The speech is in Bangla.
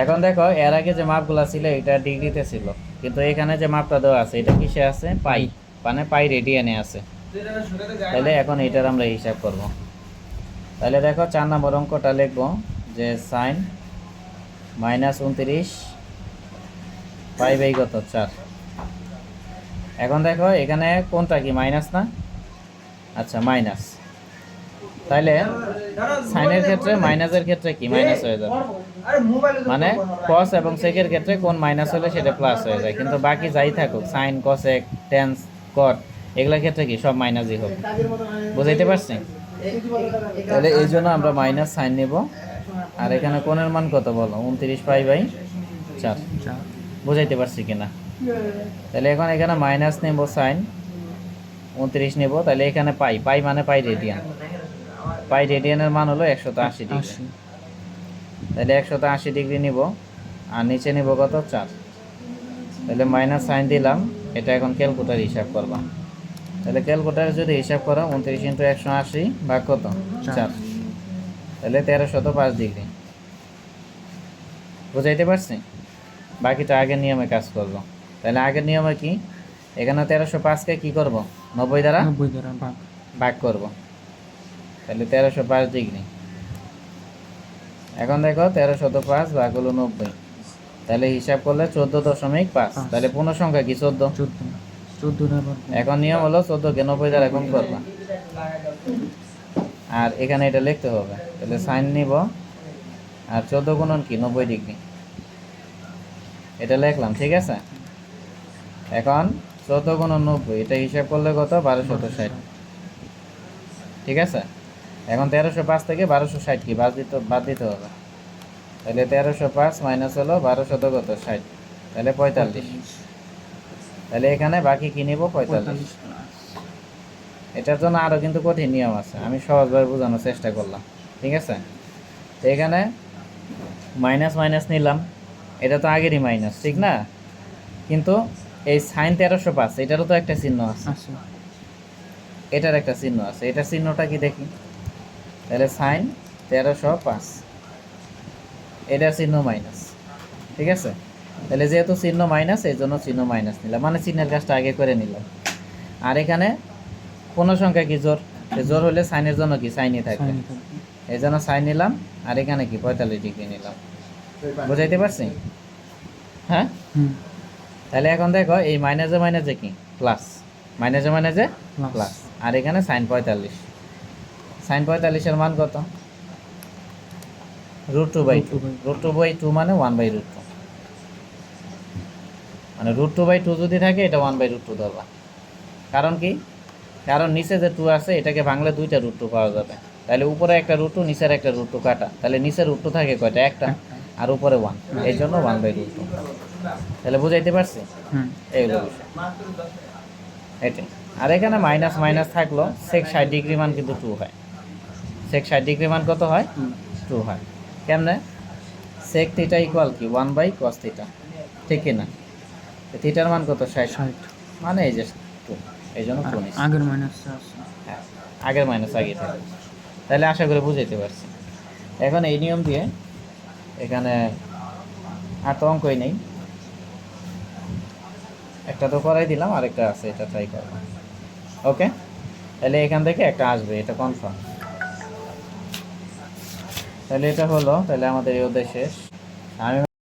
এখন দেখো এর আগে যে মাপগুলা ছিল এটা ডিগ্রিতে ছিল, কিন্তু এখানে যে মাপটা দেওয়া আছে এটা কিসে আছে? পাই, মানে পাই রেডিয়ানে আছে। তাহলে এখন এটার আমরা হিসাব করব। তাহলে দেখো 4 নম্বর অঙ্কটা লিখবো যে সাইন -29 পাই বাই কত 4। এখন দেখো এখানে কোনটা কি মাইনাস না? আচ্ছা মাইনাস, তাহলে সাইনের ক্ষেত্রে মাইনাসের ক্ষেত্রে কি মাইনাস হয়ে যাবে, মানে কস এবং সেকের ক্ষেত্রে কোন মাইনাস হলে সেটা প্লাস হয়ে যায়, কিন্তু বাকি যাই থাকুক সাইন কসেক টেন্স কট এগুলোর ক্ষেত্রে কি সব মাইনাসই হবে। বুঝাইতে পারছি? তাহলে এই জন্য আমরা মাইনাস সাইন নেব। আর এখানে কোণের মান কত বলো? 29 পাই বাই 4। বুঝাইতে পারছি কিনা? তাহলে এখন এখানে মাইনাস নেব সাইন 29 নেব, তাহলে এখানে পাই, পাই মানে পাই রেডিয়ান, পাই রেডিয়ানের মান হলো 180 ডিগ্রি। তাহলে 180 ডিগ্রি নিব, আর নিচে নিব কত 4। তাহলে মাইনাস সাইন দিলাম, এটা এখন ক্যালকুলেটর হিসাব করবা। তাহলে ক্যালকুলেটরে যদি হিসাব করো 29 × 180 ভাগ কত 4, তাহলে 1305 ডিগ্রি। বুঝাইতে পারছি? বাকিটা আগের নিয়মে কাজ করব। তাহলে আগের নিয়মে কি, এখানে 1305কে কি করব 90 দ্বারা ভাগ করব, তাহলে 1305 ডিগ্রি। এখন দেখো 1305 ভাগ হলো 90, তাহলে হিসাব করলে 14.5। তাহলে পূর্ণ সংখ্যা কি 14। এখন নিয়ম হলো 14কে 90 দ্বারা গুণ করবা, আর এখানে এটা লিখতে হবে। তাহলে সাইন নিব, আর 14 গুণন কি 90 ডিগ্রি, এটা লিখলাম, ঠিক আছে। এখন 14 গুণন 90 এটা হিসাব করলে কত 1260, ঠিক আছে। এখন 1305 থেকে 1260 কি বাদ দিতে হবে। তাহলে 1305 মাইনাস হলো 1200 কত 60, তাহলে 45। তাহলে এখানে বাকি কি নিব 45। এটার জন্য আরও কিন্তু কঠিন নিয়ম আছে, আমি সহজভাবে বোঝানোর চেষ্টা করলাম, ঠিক আছে। তো এখানে মাইনাস মাইনাস নিলাম, এটা তো আগেরই মাইনাস, ঠিক না? কিন্তু এই সাইন 1305 এটারও তো একটা চিহ্ন আছে, এটার একটা চিহ্ন আছে, এটার চিহ্নটা কি দেখি। তাহলে সাইন 1305 এটার চিহ্ন মাইনাস, ঠিক আছে। তাহলে যেহেতু চিহ্ন মাইনাস এই জন্য চিহ্ন মাইনাস নিলাম, মানে চিহ্নের কাজটা আগে করে নিলাম। আর এখানে পূর্ণ সংখ্যা কি জোর, জোর হলে সাইনের জন্য কি সাইনই থাকবে, এই জন্য সাইন নিলাম। আর এখানে কি 45 ডিগ্রি নিলাম। বুঝাইতে পারছি? হ্যাঁ। তাহলে এখন দেখো এই মাইনাসে মাইনাসে কি প্লাস, মাইনাসে মাইনাসে প্লাস, আর এখানে সাইন 45। সাইন 45-এর মান কত? √2/2। √2/2 মানে 1/√2, মানে √2/2 যদি থাকে এটা 1/√2 ধরবা। কারণ কি, কারণ নিচে যে 2 আছে এটাকে ভাঙলে দুইটা √2 পাওয়া যাবে। তাহলে উপরে একটা √2 নিচের একটা √2 কাটা, তাহলে নিচের √2 থাকে কয়টা? একটা, আর উপরে 1, এই জন্য 1/√2। তাহলে বুঝাইতে পারছি? এইগুলো বিষয় এটাই। আর এখানে মাইনাস মাইনাস থাকলো, সেক 60 ডিগ্রি মান কিন্তু 2 হয়। সেক 60 ডিগ্রি মান কত হয়? 2 হয়। কেমনে? সেক থিটা ইকুয়াল কি 1/cos থিটা, ঠিক কিনা? থিটার মান কত 60, মানে এই যে 2, এই জন্য 2 নিচ্ছি। আগের মাইনাস আছে, হ্যাঁ আগের মাইনাস আগে থাকে। তাহলে আশা করি বুঝাইতে পারছি। এখন এই নিয়ম দিয়ে এখানে আর তো অঙ্কই নেই, একটা তো করাই দিলাম, আরেকটা আছে, এটা ট্রাই করবো। ওকে, তাহলে এখান থেকে একটা আসবে, এটা কনফার্ম। তাহলে এটা হলো, তাহলে আমাদের এই অধ্যায় শেষ। আমি